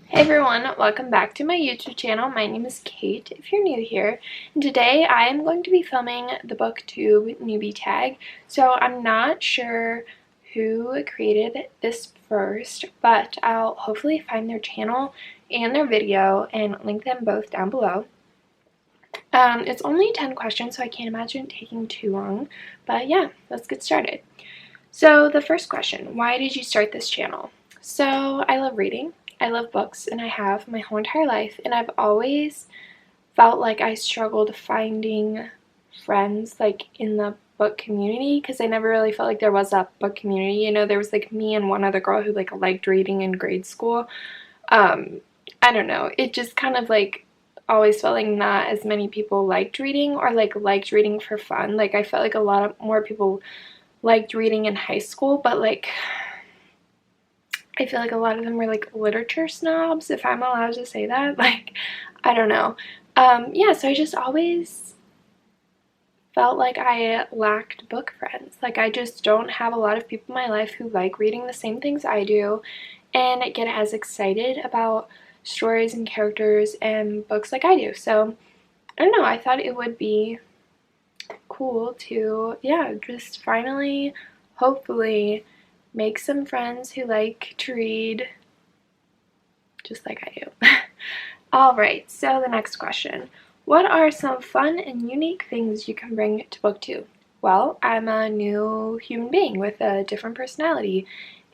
Hey everyone, welcome back to my YouTube channel. My name is Kate if you're new here, and today I am going to be filming the booktube newbie tag. So I'm not sure who created this first, but I'll hopefully find their channel and their video and link them both down below. It's only 10 questions, so I can't imagine it taking too long, but yeah, let's get started. So the first question, why did you start this channel? So I love reading. I love books, and I have my whole entire life, and I've always felt like I struggled finding friends like in the book community because I never really felt like there was a book community. You know, there was like me and one other girl who like liked reading in grade school. I don't know, it just kind of like always felt like not as many people liked reading or like liked reading for fun. Like I felt like a lot of more people liked reading in high school, but like I feel like a lot of them were like literature snobs, if I'm allowed to say that. Like, I don't know. Yeah, so I just always felt like I lacked book friends. Like, I just don't have a lot of people in my life who like reading the same things I do and get as excited about stories and characters and books like I do. So, I don't know, I thought it would be cool to, yeah, just finally, hopefully, make some friends who like to read just like I do. Alright, so the next question. What are some fun and unique things you can bring to booktube? Well, I'm a new human being with a different personality,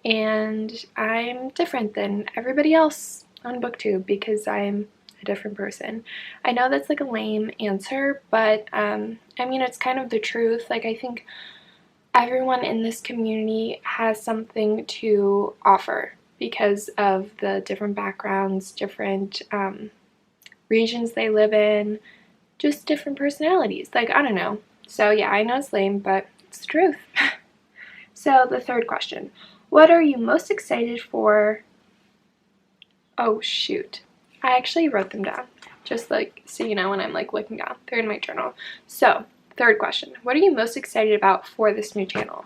and I'm different than everybody else on booktube because I'm a different person. I know that's like a lame answer, but I mean, it's kind of the truth. Like, I think everyone in this community has something to offer because of the different backgrounds, different regions they live in, just different personalities. Like, I don't know. So yeah, I know it's lame, but it's the truth. So the third question. What are you most excited for? Oh shoot. I actually wrote them down. Just like so you know when I'm like looking down. They're in my journal. So third question. What are you most excited about for this new channel?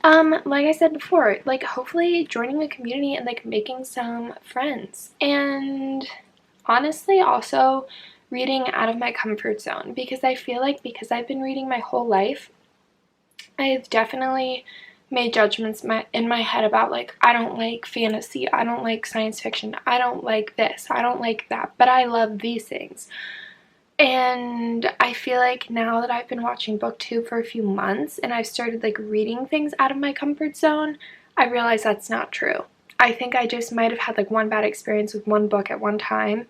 Like I said before, like hopefully joining a community and like making some friends. And honestly also reading out of my comfort zone, because I feel like because I've been reading my whole life, I've definitely made judgments in my head about like I don't like fantasy, I don't like science fiction, I don't like this, I don't like that, but I love these things. And I feel like now that I've been watching booktube for a few months and I've started like reading things out of my comfort zone, I realize that's not true. I think I just might have had like one bad experience with one book at one time,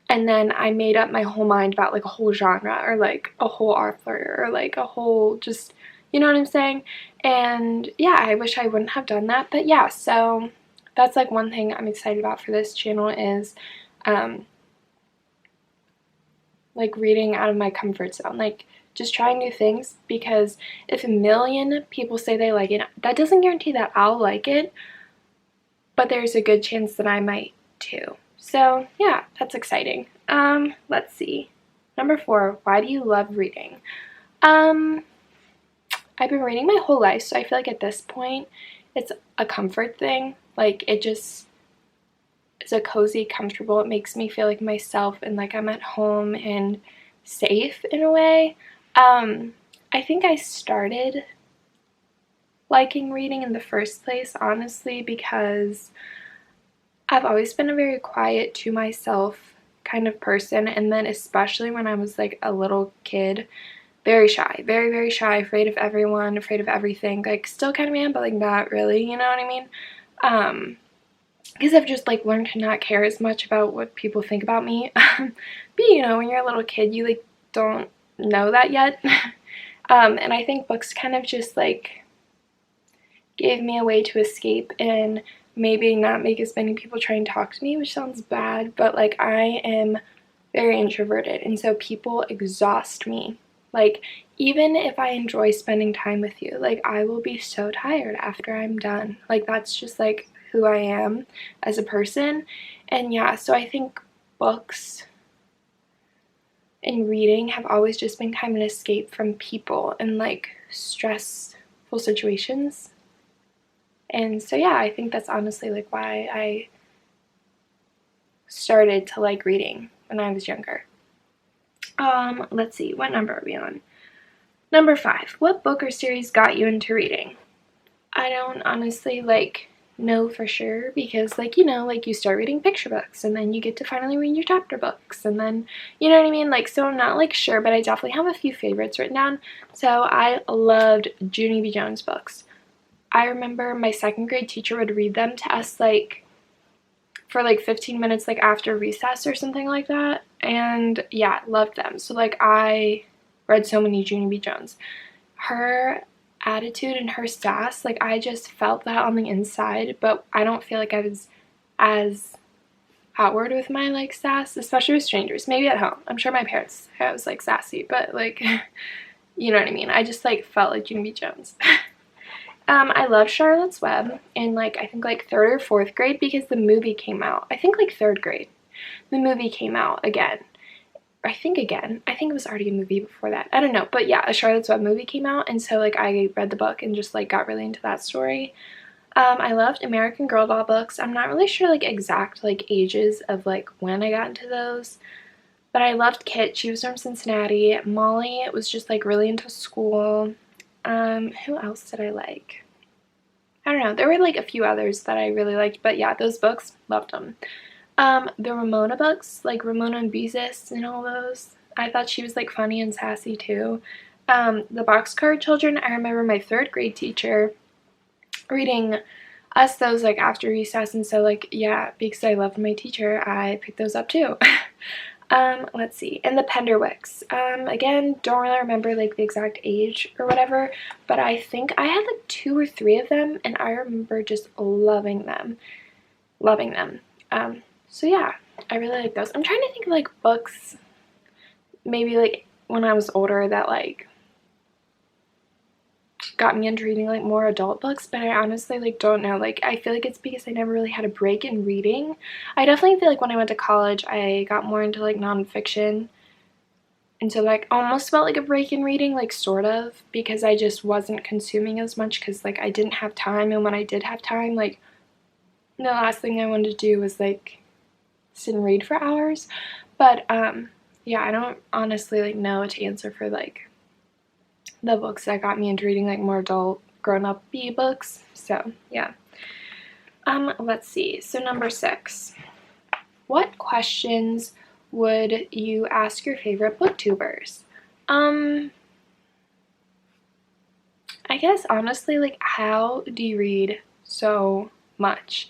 and then I made up my whole mind about like a whole genre or like a whole author or like a whole just, you know what I'm saying? And yeah, I wish I wouldn't have done that, but yeah, so that's like one thing I'm excited about for this channel is like reading out of my comfort zone, like just trying new things, because if a million people say they like it, that doesn't guarantee that I'll like it, but there's a good chance that I might too. So yeah, that's exciting. Let's see. Number 4, why do you love reading? I've been reading my whole life, so I feel like at this point it's a comfort thing. Like it just is a cozy, comfortable, it makes me feel like myself and like I'm at home and safe in a way. I think I started liking reading in the first place, honestly, because I've always been a very quiet, to myself kind of person, and then especially when I was like a little kid, very shy, very, very shy, afraid of everyone, afraid of everything, like still kind of am, but like not really, you know what I mean? Because I've just like learned to not care as much about what people think about me. But you know, when you're a little kid, you like don't know that yet. And I think books kind of just like gave me a way to escape and maybe not make as many people try and talk to me, which sounds bad, but like I am very introverted, and so people exhaust me. Like even if I enjoy spending time with you, like I will be so tired after I'm done. Like that's just like who I am as a person. And yeah, so I think books and reading have always just been kind of an escape from people and like stressful situations. And so yeah, I think that's honestly like why I started to like reading when I was younger. Let's see, what number are we on? Number 5. What book or series got you into reading? I don't honestly like know for sure because like, you know, like you start reading picture books and then you get to finally read your chapter books and then, you know what I mean? Like, so I'm not like sure, but I definitely have a few favorites written down. So I loved Junie B. Jones books. I remember my 2nd grade teacher would read them to us like for like 15 minutes like after recess or something like that, and yeah, loved them. So like I read so many Junie B. Jones. Her attitude and her sass, like I just felt that on the inside, but I don't feel like I was as outward with my like sass, especially with strangers. Maybe at home, I'm sure my parents I was like sassy, but like you know what I mean. I just like felt like Junie B. Jones. I loved Charlotte's Web in like I think like 3rd or 4th grade because the movie came out. I think like 3rd grade. The movie came out again. I think it was already a movie before that. I don't know. But yeah, a Charlotte's Web movie came out, and so like I read the book and just like got really into that story. I loved American Girl doll books. I'm not really sure like exact like ages of like when I got into those. But I loved Kit. She was from Cincinnati. Molly was just like really into school. Who else did I like? I don't know. There were like a few others that I really liked, but yeah, those books, loved them. The Ramona books, like Ramona and Beezus and all those. I thought she was like funny and sassy too. The Boxcar Children, I remember my 3rd grade teacher reading us those like after recess, and so like yeah, because I loved my teacher, I picked those up too. Let's see, and the Penderwicks. Again, don't really remember like the exact age or whatever, but I think I had like 2 or 3 of them, and I remember just loving them. So yeah, I really like those. I'm trying to think of like books, maybe like when I was older that like got me into reading like more adult books, but I honestly like don't know. Like I feel like it's because I never really had a break in reading. I definitely feel like when I went to college I got more into like nonfiction, and so like almost felt like a break in reading, like sort of, because I just wasn't consuming as much because like I didn't have time, and when I did have time, like the last thing I wanted to do was like sit and read for hours. But yeah, I don't honestly like know to answer for like the books that got me into reading like more adult grown-up-y books. So yeah. Let's see, so number 6, what questions would you ask your favorite booktubers? I guess honestly, like, how do you read so much?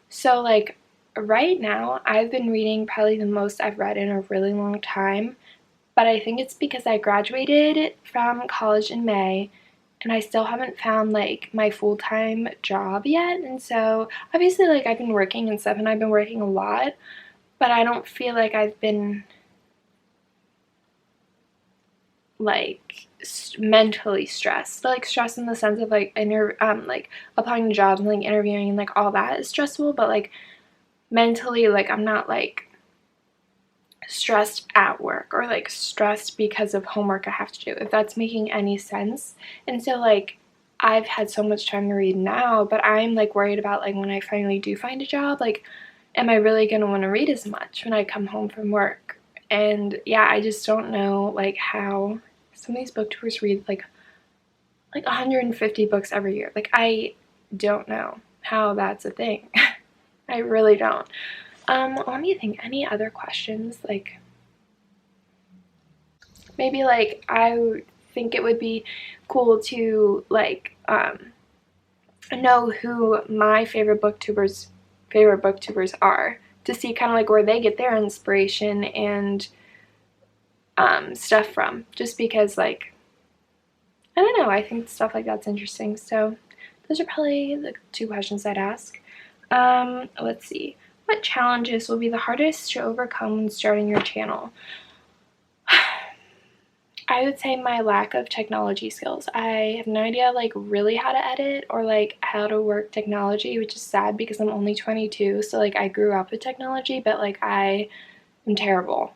So like right now I've been reading probably the most I've read in a really long time, but I think it's because I graduated from college in May and I still haven't found like my full-time job yet. And so obviously like I've been working and stuff, and I've been working a lot, but I don't feel like I've been like mentally stressed. Like stressed in the sense of like like applying to jobs and like interviewing and like all that is stressful, but like mentally like I'm not like stressed at work or like stressed because of homework I have to do, if that's making any sense. And so like I've had so much time to read now, but I'm like worried about like when I finally do find a job, like am I really going to want to read as much when I come home from work? And yeah, I just don't know like how some of these booktubers read like 150 books every year. Like I don't know how that's a thing. I really don't. Let me think, any other questions? Like maybe like I think it would be cool to like know who my favorite booktubers are, to see kind of like where they get their inspiration and stuff from, just because like I don't know, I think stuff like that's interesting. So those are probably the 2 questions I'd ask. Let's see, what challenges will be the hardest to overcome when starting your channel? I would say my lack of technology skills. I have no idea like really how to edit or like how to work technology, which is sad because I'm only 22, so like I grew up with technology, but like I am terrible.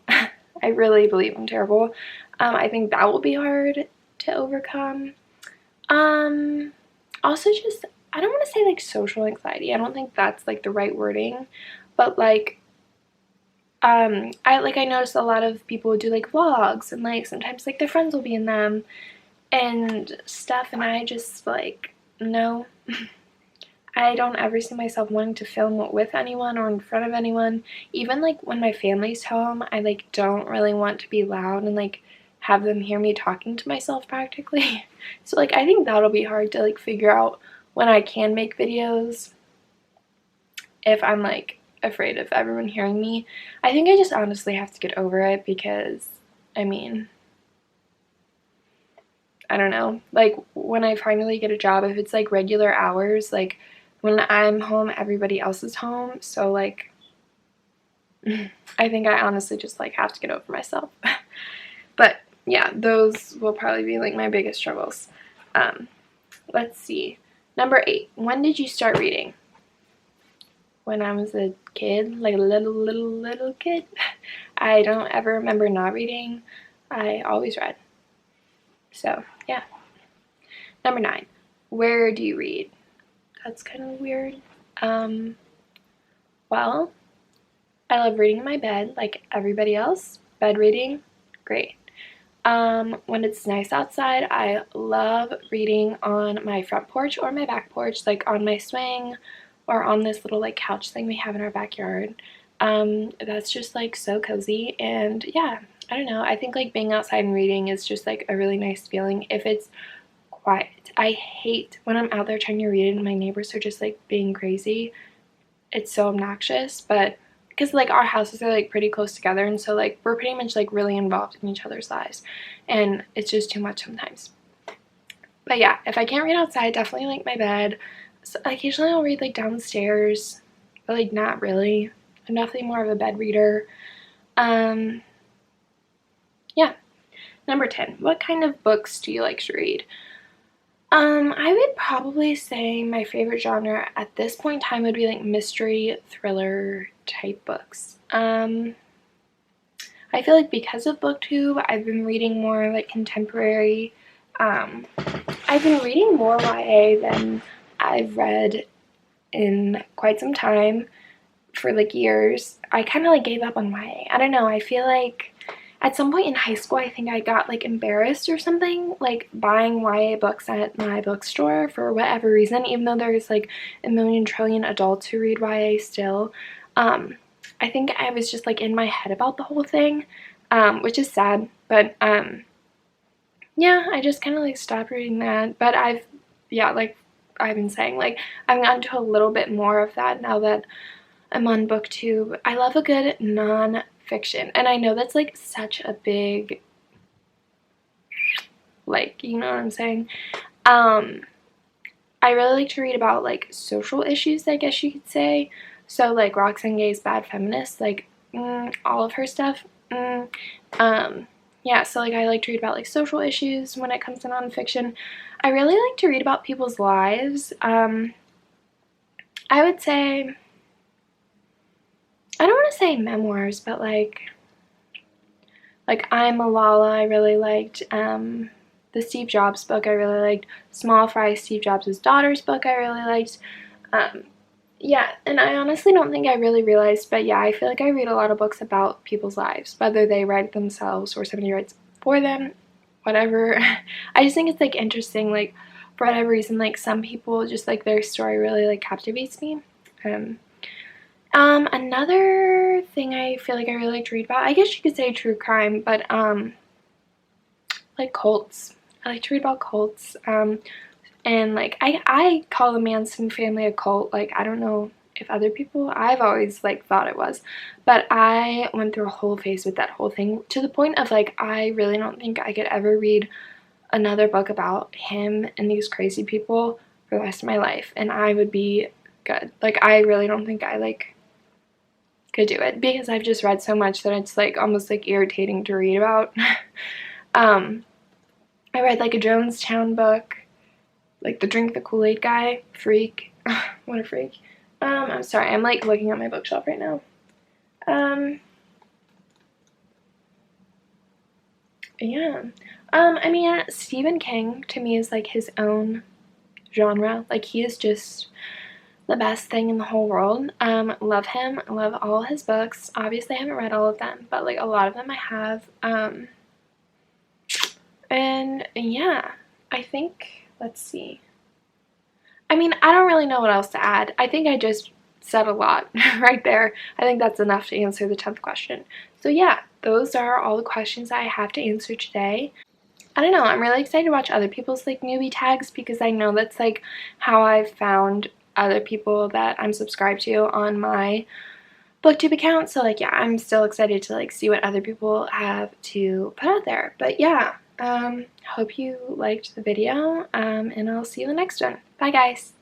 I really believe I'm terrible. I think that will be hard to overcome. Also just, I don't want to say like social anxiety. I don't think that's like the right wording, but like I noticed a lot of people do like vlogs, and like sometimes like their friends will be in them and stuff, and I just like, no. I don't ever see myself wanting to film with anyone or in front of anyone. Even like when my family's home, I like don't really want to be loud and like have them hear me talking to myself practically. So like I think that'll be hard to like figure out when I can make videos if I'm like afraid of everyone hearing me. I think I just honestly have to get over it because, I mean, I don't know. Like when I finally get a job, if it's like regular hours, like when I'm home, everybody else is home. So like, I think I honestly just like have to get over myself. But yeah, those will probably be like my biggest struggles. Let's see. Number 8, when did you start reading? When I was a kid, like a little kid. I don't ever remember not reading. I always read. So yeah. Number 9, where do you read? That's kind of weird. Well, I love reading in my bed like everybody else. Bed reading, great. When it's nice outside, I love reading on my front porch or my back porch, like on my swing or on this little like couch thing we have in our backyard. That's just like so cozy, and yeah, I don't know. I think like being outside and reading is just like a really nice feeling if it's quiet. I hate when I'm out there trying to read and my neighbors are just like being crazy. It's so obnoxious, but because like our houses are like pretty close together, and so like we're pretty much like really involved in each other's lives, and it's just too much sometimes. But yeah, if I can't read outside, definitely like my bed. So occasionally I'll read like downstairs, but like not really. I'm definitely more of a bed reader. Yeah. Number 10, what kind of books do you like to read? I would probably say my favorite genre at this point in time would be like mystery, thriller type books. I feel like because of booktube, I've been reading more like contemporary. I've been reading more YA than I've read in quite some time, for like years. I kind of like gave up on YA. I don't know, I feel like at some point in high school, I think I got like embarrassed or something, like buying YA books at my bookstore for whatever reason, even though there's like a million trillion adults who read YA still. I think I was just like in my head about the whole thing, which is sad, but yeah, I just kind of like stopped reading that. But yeah, like I've been saying, like I've gotten to a little bit more of that now that I'm on booktube. I love a good non-fiction, and I know that's like such a big, like, you know what I'm saying. I really like to read about like social issues, I guess you could say. So like Roxane Gay's Bad Feminist, like all of her stuff. Yeah, so like I like to read about like social issues when it comes to nonfiction. I really like to read about people's lives. I would say, I don't want to say memoirs, but like I'm Malala, I really liked. The Steve Jobs book I really liked. Small Fry, Steve Jobs' daughter's book I really liked. Yeah, and I honestly don't think I really realized, but yeah, I feel like I read a lot of books about people's lives, whether they write themselves or somebody writes for them, whatever. I just think it's like interesting, like for whatever reason, like some people just like their story really like captivates me. Another thing I feel like I really like to read about, I guess you could say true crime, but like cults. I like to read about cults. And like I call the Manson family a cult. Like I don't know if other people, I've always like thought it was, but I went through a whole phase with that whole thing to the point of like I really don't think I could ever read another book about him and these crazy people for the rest of my life, and I would be good. Like I really don't think I like could do it because I've just read so much that it's like almost like irritating to read about. I read like a Jonestown book, like the Drink the Kool-Aid guy, freak. What a freak. I'm sorry, I'm like looking at my bookshelf right now. Yeah. I mean, Stephen King to me is like his own genre. Like he is just the best thing in the whole world. Love him, love all his books. Obviously I haven't read all of them, but like a lot of them I have. And yeah, I think, let's see. I mean, I don't really know what else to add. I think I just said a lot right there. I think that's enough to answer the 10th question. So yeah, those are all the questions I have to answer today. I don't know, I'm really excited to watch other people's like newbie tags because I know that's like how I've found other people that I'm subscribed to on my booktube account. So like yeah, I'm still excited to like see what other people have to put out there. But yeah, hope you liked the video, and I'll see you in the next one. Bye guys.